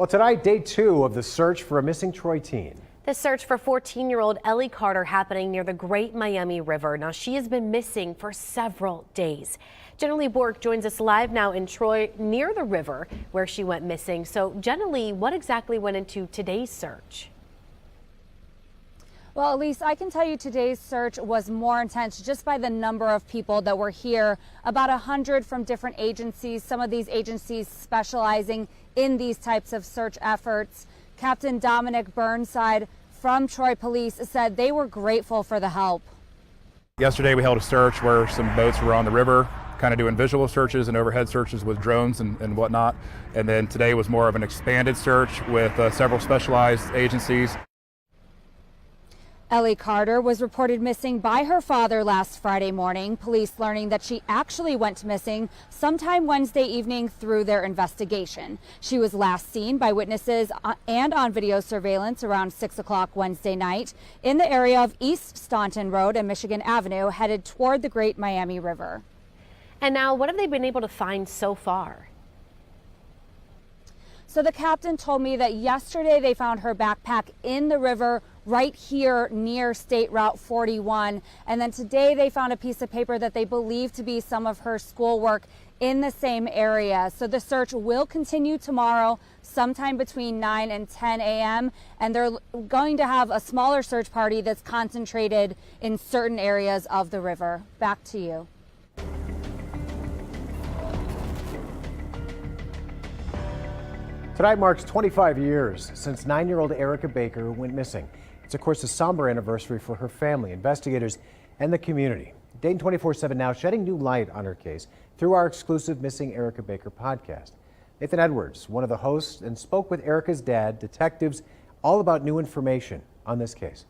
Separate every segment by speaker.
Speaker 1: Well, tonight, day 2 of the search for a missing Troy teen.
Speaker 2: The search for 14-year-old Ellie Carter happening near the Great Miami River. Now, she has been missing for several days. Jenna Lee Bork joins us live now in Troy near the river where she went missing. So, Jenna Lee, what exactly went into today's search?
Speaker 3: Well, Elise, I can tell you today's search was more intense just by the number of people that were here. About 100 from different agencies, some of these agencies specializing in these types of search efforts. Captain Dominic Burnside from Troy Police said they were grateful for the help.
Speaker 4: Yesterday we held a search where some boats were on the river, kind of doing visual searches and overhead searches with drones and whatnot. And then today was more of an expanded search with several specialized agencies.
Speaker 3: Ellie Carter was reported missing by her father last Friday morning. Police learning that she actually went missing sometime Wednesday evening through their investigation. She was last seen by witnesses and on video surveillance around 6 o'clock Wednesday night in the area of East Staunton Road and Michigan Avenue, headed toward the Great Miami River.
Speaker 2: And now, what have they been able to find so far?
Speaker 3: So the captain told me that yesterday they found her backpack in the river right here near State Route 41. And then today they found a piece of paper that they believe to be some of her schoolwork in the same area. So the search will continue tomorrow sometime between 9 and 10 a.m. And they're going to have a smaller search party that's concentrated in certain areas of the river. Back to you.
Speaker 1: Tonight marks 25 years since 9-year-old Erica Baker went missing. It's, of course, a somber anniversary for her family, investigators, and the community. Dayton 24/7 now shedding new light on her case through our exclusive Missing Erica Baker podcast. Nathan Edwards, one of the hosts, and spoke with Erica's dad, detectives, all about new information on this case.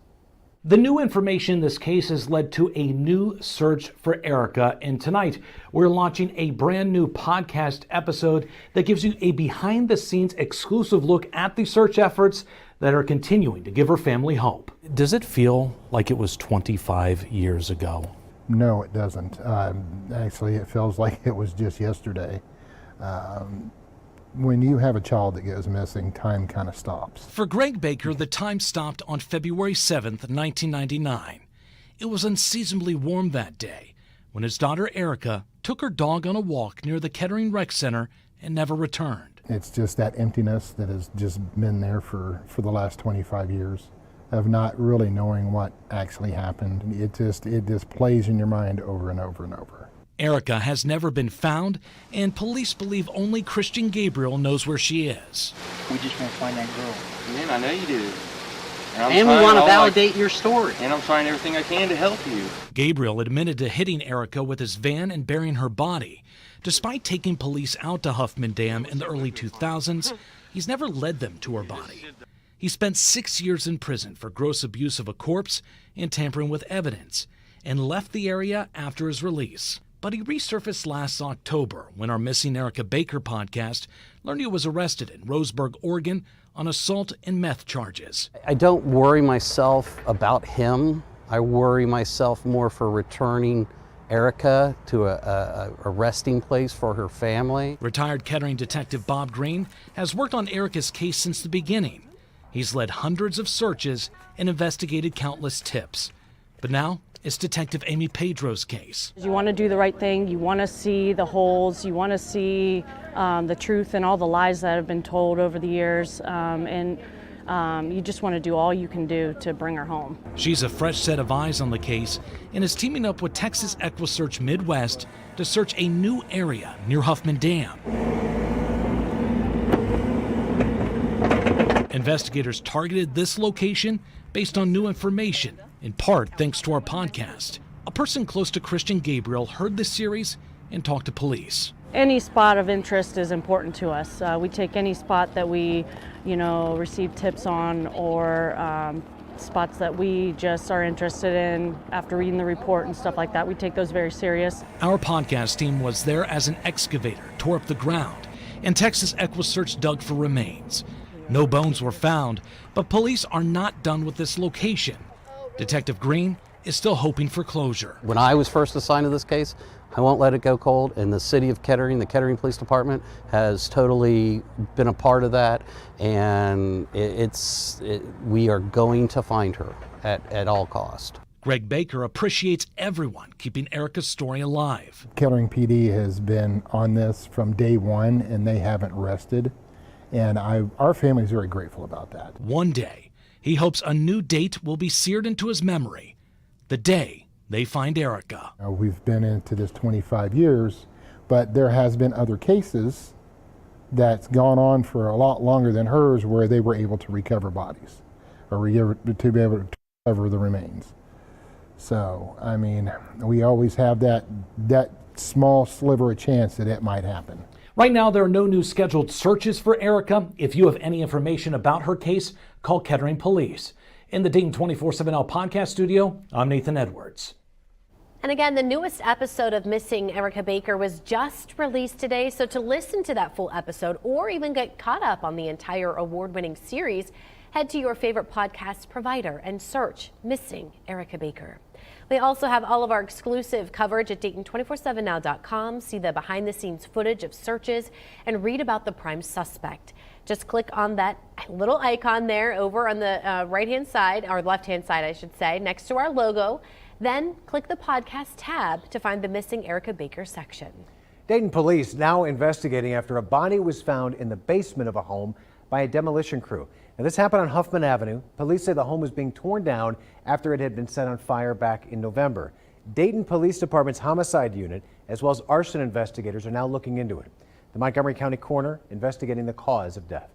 Speaker 5: The new information in this case has led to a new search for Erica, and tonight we're launching a brand new podcast episode that gives you a behind-the-scenes exclusive look at the search efforts that are continuing to give her family hope. Does it feel like it was 25 years ago?
Speaker 6: No, it doesn't. Actually, it feels like it was just yesterday. When you have a child that goes missing, time kind of stops.
Speaker 5: For Greg Baker, the time stopped on February 7th, 1999. It was unseasonably warm that day when his daughter Erica took her dog on a walk near the Kettering Rec Center and never returned.
Speaker 6: It's just that emptiness that has just been there for the last 25 years of not really knowing what actually happened. It just plays in your mind over and over and over.
Speaker 5: Erica has never been found, and police believe only Christian Gabriel knows where she is.
Speaker 7: We just want to find that girl.
Speaker 8: Man, I know you do.
Speaker 7: And we want to validate your story.
Speaker 8: And I'm trying everything I can to help you.
Speaker 5: Gabriel admitted to hitting Erica with his van and burying her body. Despite taking police out to Huffman Dam in the early 2000s, he's never led them to her body. He spent 6 years in prison for gross abuse of a corpse and tampering with evidence, and left the area after his release. But he resurfaced last October when our Missing Erica Baker podcast learned he was arrested in Roseburg, Oregon on assault and meth charges.
Speaker 9: I don't worry myself about him. I worry myself more for returning Erica to a resting place for her family.
Speaker 5: Retired Kettering detective Bob Greene has worked on Erica's case since the beginning. He's led hundreds of searches and investigated countless tips. But now, it's Detective Amy Pedro's case.
Speaker 10: You want to do the right thing, you want to see the holes, you want to see the truth and all the lies that have been told over the years, and you just want to do all you can do to bring her home.
Speaker 5: She's a fresh set of eyes on the case and is teaming up with Texas EquiSearch Midwest to search a new area near Huffman Dam. Investigators targeted this location based on new information, in part thanks to our podcast. A person close to Christian Gabriel heard this series and talked to police.
Speaker 10: Any spot of interest is important to us. We take any spot that we, receive tips on, or spots that we just are interested in after reading the report and stuff like that. We take those very serious.
Speaker 5: Our podcast team was there as an excavator tore up the ground, and Texas EquiSearch dug for remains. No bones were found, but police are not done with this location. Detective Greene is still hoping for closure.
Speaker 9: When I was first assigned to this case, I won't let it go cold, and the city of Kettering, the Kettering Police Department, has totally been a part of that, and we are going to find her at all cost.
Speaker 5: Greg Baker appreciates everyone keeping Erica's story alive.
Speaker 6: Kettering PD has been on this from day one, and they haven't rested, and our family is very grateful about that.
Speaker 5: One day, he hopes a new date will be seared into his memory, the day they find Erica.
Speaker 6: We've been into this 25 years, but there has been other cases that's gone on for a lot longer than hers where they were able to recover bodies or to be able to recover the remains. So, I mean, we always have that small sliver of chance that it might happen.
Speaker 11: Right now, there are no new scheduled searches for Erica. If you have any information about her case, call Kettering Police. In the Dayton 24/7 podcast studio, I'm Nathan Edwards.
Speaker 2: And again, the newest episode of Missing Erica Baker was just released today. So to listen to that full episode or even get caught up on the entire award-winning series, head to your favorite podcast provider and search Missing Erica Baker. We also have all of our exclusive coverage at Dayton247now.com. See the behind-the-scenes footage of searches and read about the prime suspect. Just click on that little icon there over on the right-hand side, or left-hand side, I should say, next to our logo. Then click the podcast tab to find the Missing Erica Baker section.
Speaker 1: Dayton police now investigating after a body was found in the basement of a home by a demolition crew. Now, this happened on Huffman Avenue. Police say the home was being torn down after it had been set on fire back in November. Dayton Police Department's homicide unit, as well as arson investigators, are now looking into it. The Montgomery County coroner investigating the cause of death.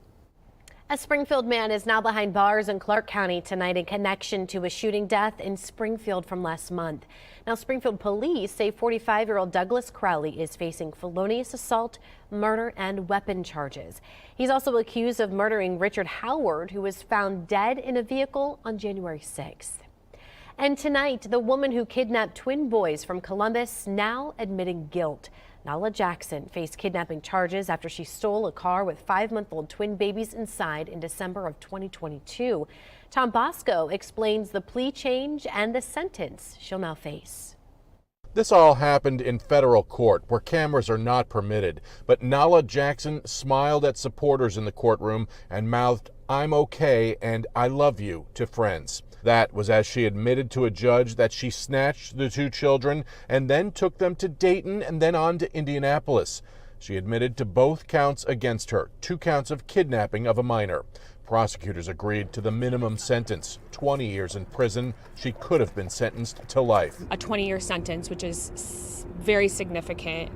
Speaker 2: A Springfield man is now behind bars in Clark County tonight in connection to a shooting death in Springfield from last month. Now, Springfield police say 45-year-old Douglas Crowley is facing felonious assault, murder, and weapon charges. He's also accused of murdering Richard Howard, who was found dead in a vehicle on January 6th. And tonight, the woman who kidnapped twin boys from Columbus now admitting guilt. Nala Jackson faced kidnapping charges after she stole a car with 5-month-old twin babies inside in December of 2022. Tom Bosco explains the plea change and the sentence she'll now face.
Speaker 12: This all happened in federal court where cameras are not permitted, but Nala Jackson smiled at supporters in the courtroom and mouthed, "I'm okay and I love you" to friends. That was as she admitted to a judge that she snatched the two children and then took them to Dayton and then on to Indianapolis. She admitted to both counts against her, 2 counts of kidnapping of a minor. Prosecutors agreed to the minimum sentence, 20 years in prison. She could have been sentenced to life.
Speaker 13: A 20-year sentence, which is very significant,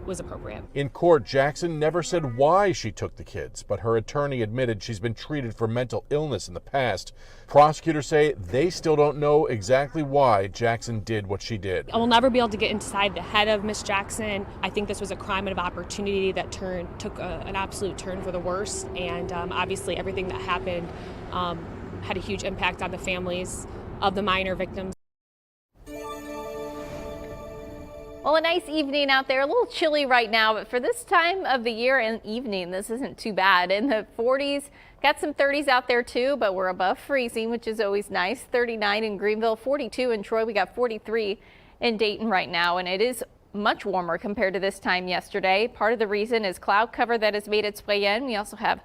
Speaker 13: was appropriate.
Speaker 12: In court, Jackson never said why she took the kids, but her attorney admitted she's been treated for mental illness in the past. Prosecutors say they still don't know exactly why Jackson did what she did.
Speaker 13: I will never be able to get inside the head of Miss Jackson. I think this was a crime of opportunity that took an absolute turn for the worse, and obviously everything that happened had a huge impact on the families of the minor victims.
Speaker 14: Well, a nice evening out there, a little chilly right now, but for this time of the year and evening, this isn't too bad. In the 40s, got some 30s out there too, but we're above freezing, which is always nice. 39 in Greenville, 42 in Troy. We got 43 in Dayton right now, and it is much warmer compared to this time yesterday. Part of the reason is cloud cover that has made its way in. We also have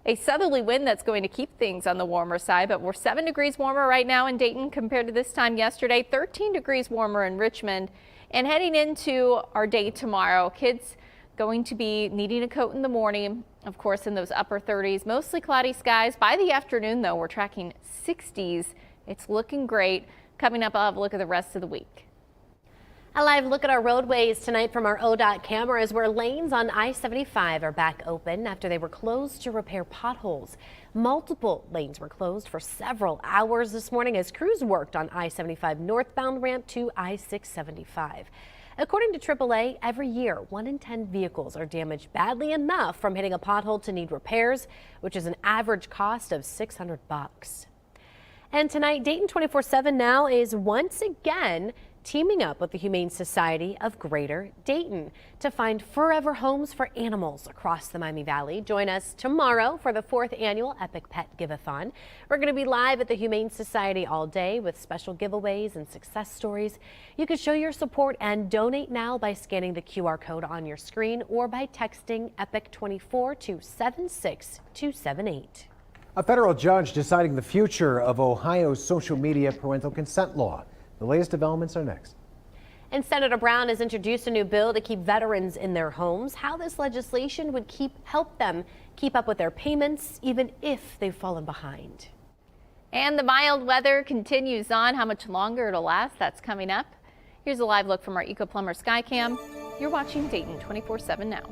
Speaker 14: a southerly wind that's going to keep things on the warmer side, but we're 7 degrees warmer right now in Dayton compared to this time yesterday, 13 degrees warmer in Richmond. And heading into our day tomorrow, kids going to be needing a coat in the morning, of course, in those upper 30s, mostly cloudy skies. By the afternoon, though, we're tracking 60s. It's looking great. Coming up, I'll have a look at the rest of the week.
Speaker 2: A live look at our roadways tonight from our ODOT cameras, where lanes on I-75 are back open after they were closed to repair potholes. Multiple lanes were closed for several hours this morning as crews worked on I-75 northbound ramp to I-675. According to AAA, every year 1 in 10 vehicles are damaged badly enough from hitting a pothole to need repairs, which is an average cost of $600. And tonight, Dayton 24/7 Now is once again teaming up with the Humane Society of Greater Dayton to find forever homes for animals across the Miami Valley. Join us tomorrow for the 4th annual Epic Pet Give-a-thon. We're going to be live at the Humane Society all day with special giveaways and success stories. You can show your support and donate now by scanning the QR code on your screen or by texting EPIC24 to 76278.
Speaker 1: A federal judge deciding the future of Ohio's social media parental consent law. The latest developments are next.
Speaker 2: And Senator Brown has introduced a new bill to keep veterans in their homes. How this legislation would help them keep up with their payments, even if they've fallen behind.
Speaker 14: And the mild weather continues on. How much longer it'll last, that's coming up. Here's a live look from our Eco Plumber Skycam. You're watching Dayton 24/7 Now.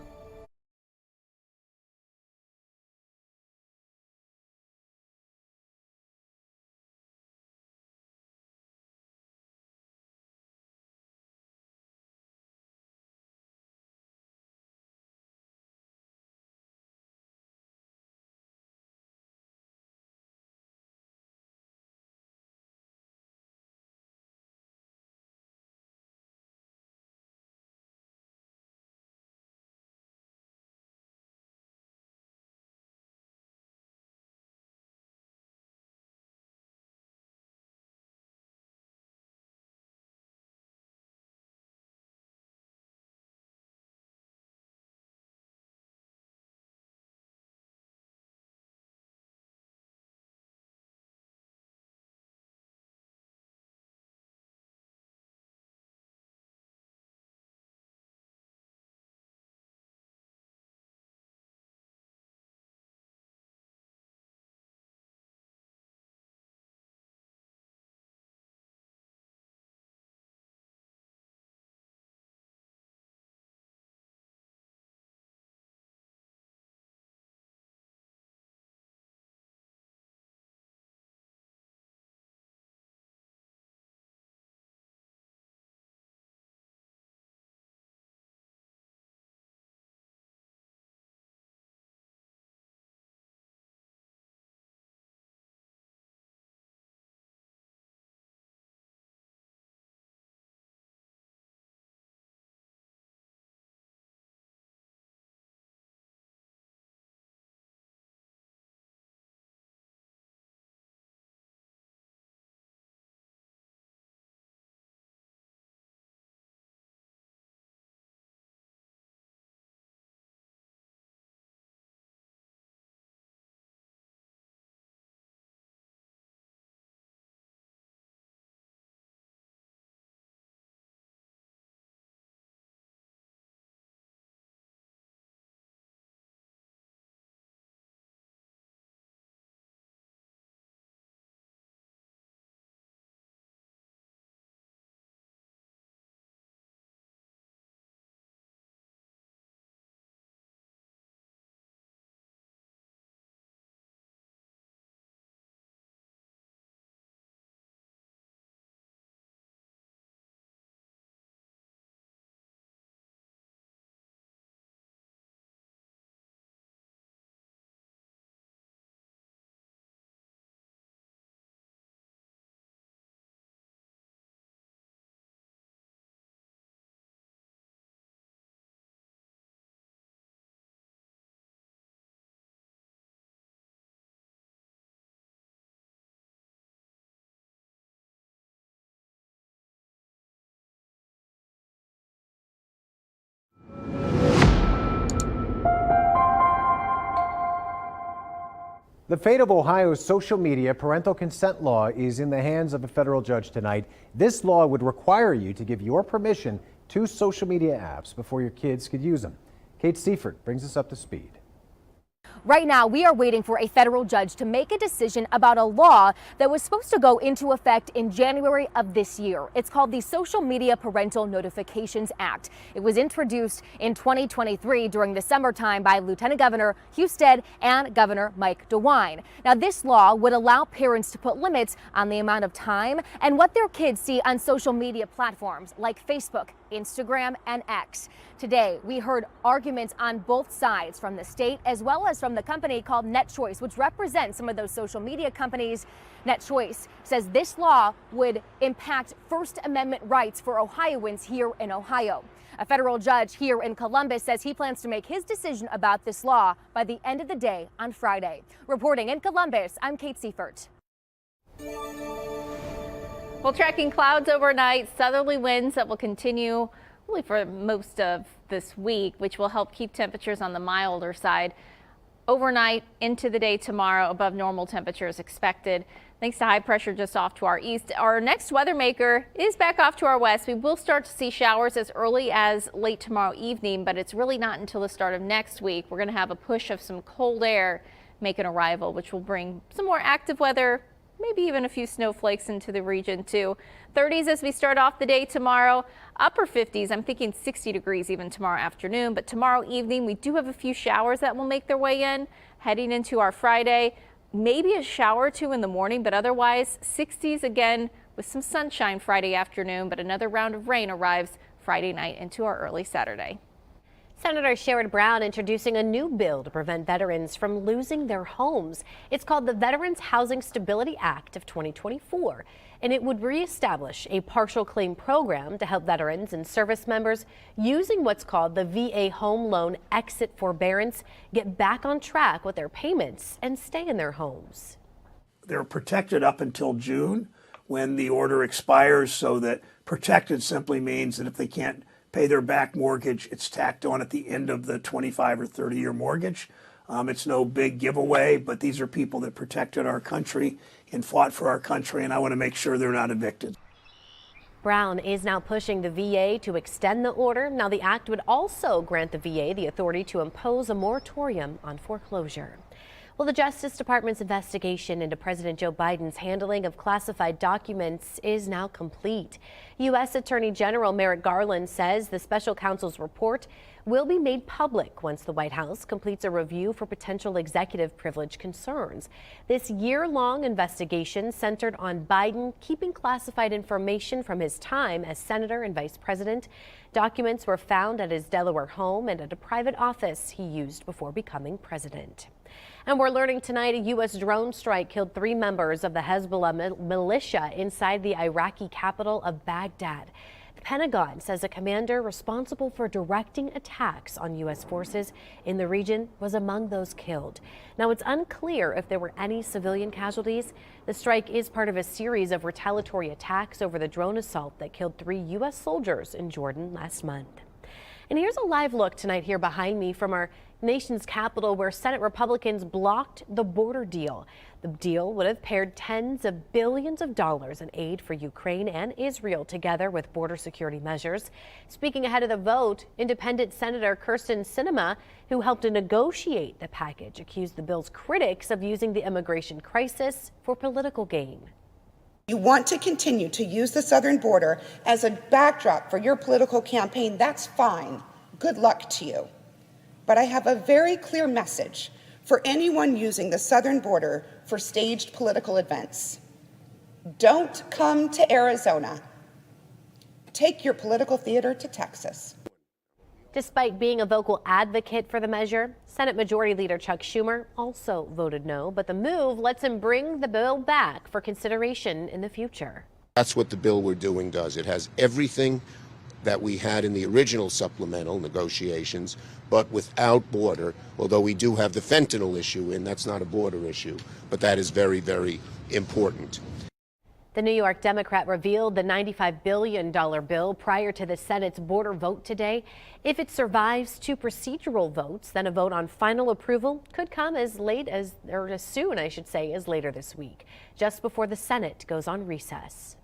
Speaker 1: The fate of Ohio's social media parental consent law is in the hands of a federal judge tonight. This law would require you to give your permission to social media apps before your kids could use them. Kate Seifert brings us up to speed.
Speaker 15: Right now, we are waiting for a federal judge to make a decision about a law that was supposed to go into effect in January of this year. It's called the Social Media Parental Notifications Act. It was introduced in 2023 during the summertime by Lieutenant Governor Husted and Governor Mike DeWine. Now, this law would allow parents to put limits on the amount of time and what their kids see on social media platforms like Facebook Instagram, and X. Today, we heard arguments on both sides from the state as well as from the company called NetChoice, which represents some of those social media companies. NetChoice says this law would impact First Amendment rights for Ohioans here in Ohio. A federal judge here in Columbus says he plans to make his decision about this law by the end of the day on Friday. Reporting in Columbus, I'm Kate Seifert.
Speaker 14: Well, tracking clouds overnight, southerly winds that will continue really for most of this week, which will help keep temperatures on the milder side. Overnight into the day tomorrow, above normal temperatures expected. Thanks to high pressure just off to our east. Our next weather maker is back off to our west. We will start to see showers as early as late tomorrow evening, but it's really not until the start of next week. We're going to have a push of some cold air make an arrival, which will bring some more active weather, maybe even a few snowflakes into the region too. 30s as we start off the day tomorrow, upper 50s. I'm thinking 60 degrees even tomorrow afternoon, but tomorrow evening we do have a few showers that will make their way in heading into our Friday. Maybe a shower or two in the morning, but otherwise 60s again with some sunshine Friday afternoon, but another round of rain arrives Friday night into our early Saturday.
Speaker 2: Senator Sherrod Brown introducing a new bill to prevent veterans from losing their homes. It's called the Veterans Housing Stability Act of 2024, and it would reestablish a partial claim program to help veterans and service members using what's called the VA Home Loan Exit Forbearance get back on track with their payments and stay in their homes.
Speaker 16: They're protected up until June when the order expires, so that protected simply means that if they can't pay their back mortgage, it's tacked on at the end of the 25 or 30-year mortgage. It's no big giveaway, but these are people that protected our country and fought for our country, and I want to make sure they're not evicted.
Speaker 2: Brown is now pushing the VA to extend the order. Now, the act would also grant the VA the authority to impose a moratorium on foreclosure. Well, the Justice Department's investigation into President Joe Biden's handling of classified documents is now complete. U.S. Attorney General Merrick Garland says the special counsel's report will be made public once the White House completes a review for potential executive privilege concerns. This year-long investigation centered on Biden keeping classified information from his time as senator and vice president. Documents were found at his Delaware home and at a private office he used before becoming president. And we're learning tonight a U.S. drone strike killed 3 members of the Hezbollah militia inside the Iraqi capital of Baghdad. The Pentagon says a commander responsible for directing attacks on U.S. forces in the region was among those killed. Now, it's unclear if there were any civilian casualties. The strike is part of a series of retaliatory attacks over the drone assault that killed 3 U.S. soldiers in Jordan last month. And here's a live look tonight here behind me from our nation's capital, where Senate Republicans blocked the border deal. The deal would have paired tens of billions of dollars in aid for Ukraine and Israel, together with border security measures. Speaking ahead of the vote, independent Senator Kyrsten Sinema, who helped to negotiate the package, accused the bill's critics of using the immigration crisis for political gain.
Speaker 17: You want to continue to use the southern border as a backdrop for your political campaign, that's fine. Good luck to you. But I have a very clear message for anyone using the southern border for staged political events. Don't come to Arizona. Take your political theater to Texas.
Speaker 2: Despite being a vocal advocate for the measure, Senate Majority Leader Chuck Schumer also voted no, but the move lets him bring the bill back for consideration in the future.
Speaker 18: That's what the bill we're doing does. It has everything that we had in the original supplemental negotiations, but without border, although we do have the fentanyl issue, and that's not a border issue, but that is very, very important.
Speaker 2: The New York Democrat revealed the $95 billion bill prior to the Senate's border vote today. If it survives 2 procedural votes, then a vote on final approval could come as soon, as later this week, just before the Senate goes on recess.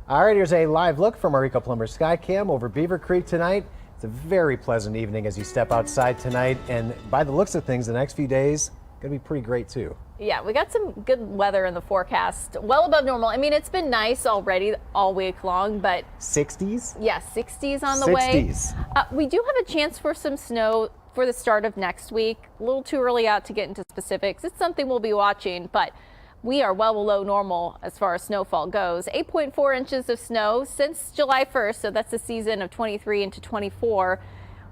Speaker 1: All right, here's a live look from our Eco Plumber Skycam over Beaver Creek tonight. It's a very pleasant evening as you step outside tonight, and by the looks of things, the next few days going to be pretty great too.
Speaker 14: Yeah, we got some good weather in the forecast, well above normal. I mean, it's been nice already all week long, but
Speaker 1: 60s?
Speaker 14: Yeah, 60s on the way. We do have a chance for some snow for the start of next week. A little too early out to get into specifics. It's something we'll be watching, but We are well below normal as far as snowfall goes. 8.4 inches of snow since July 1st, so that's the season of 23 into 24,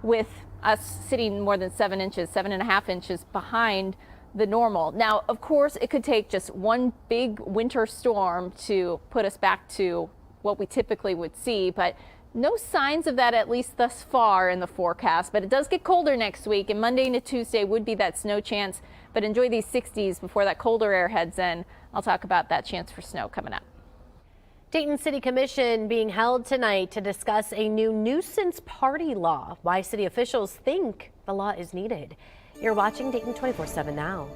Speaker 14: with us sitting more than 7 inches, 7.5 inches behind the normal. Now, of course, it could take just one big winter storm to put us back to what we typically would see, but no signs of that, at least thus far in the forecast. But it does get colder next week, and Monday into Tuesday would be that snow chance. But enjoy these 60s before that colder air heads in. I'll talk about that chance for snow coming up.
Speaker 2: Dayton City Commission being held tonight to discuss a new nuisance party law. Why city officials think the law is needed. You're watching Dayton 24/7 now.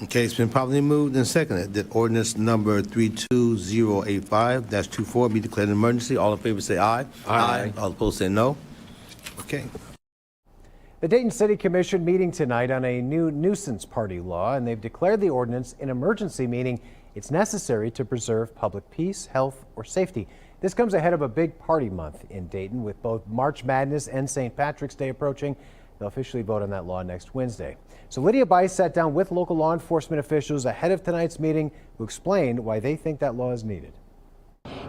Speaker 19: Okay, it's been properly moved and seconded that ordinance number 32085-24 be declared an emergency. All in favor say aye. Aye. All opposed say no. Okay.
Speaker 1: The Dayton City Commission meeting tonight on a new nuisance party law, and they've declared the ordinance an emergency, meaning it's necessary to preserve public peace, health, or safety. This comes ahead of a big party month in Dayton with both March Madness and St. Patrick's Day approaching. They'll officially vote on that law next Wednesday. So Lydia Bice sat down with local law enforcement officials ahead of tonight's meeting who explained why they think that law is needed.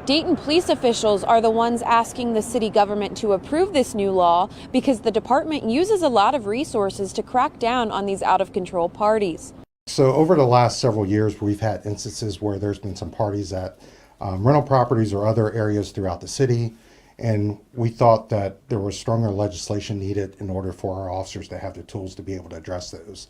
Speaker 20: Dayton police officials are the ones asking the city government to approve this new law because the department uses a lot of resources to crack down on these out-of-control parties.
Speaker 21: So over the last several years, we've had instances where there's been some parties at rental properties or other areas throughout the city, and we thought that there was stronger legislation needed in order for our officers to have the tools to be able to address those.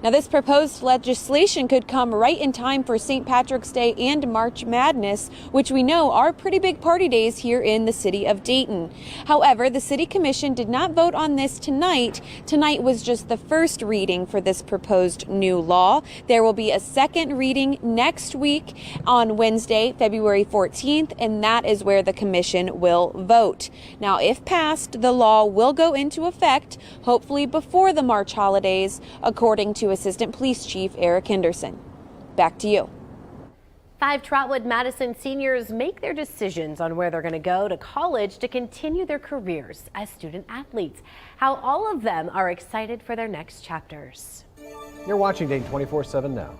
Speaker 20: Now, this proposed legislation could come right in time for St. Patrick's Day and March Madness, which we know are pretty big party days here in the city of Dayton. However, the City Commission did not vote on this tonight. Tonight was just the first reading for this proposed new law. There will be a second reading next week on Wednesday, February 14th, and that is where the commission will vote. Now, if passed, the law will go into effect, hopefully before the March holidays, according to Assistant Police Chief Eric Henderson. Back to you.
Speaker 2: 5 Trotwood Madison seniors make their decisions on where they're going to go to college to continue their careers as student athletes. How all of them are excited for their next chapters.
Speaker 1: You're watching Dayton 24/7 now.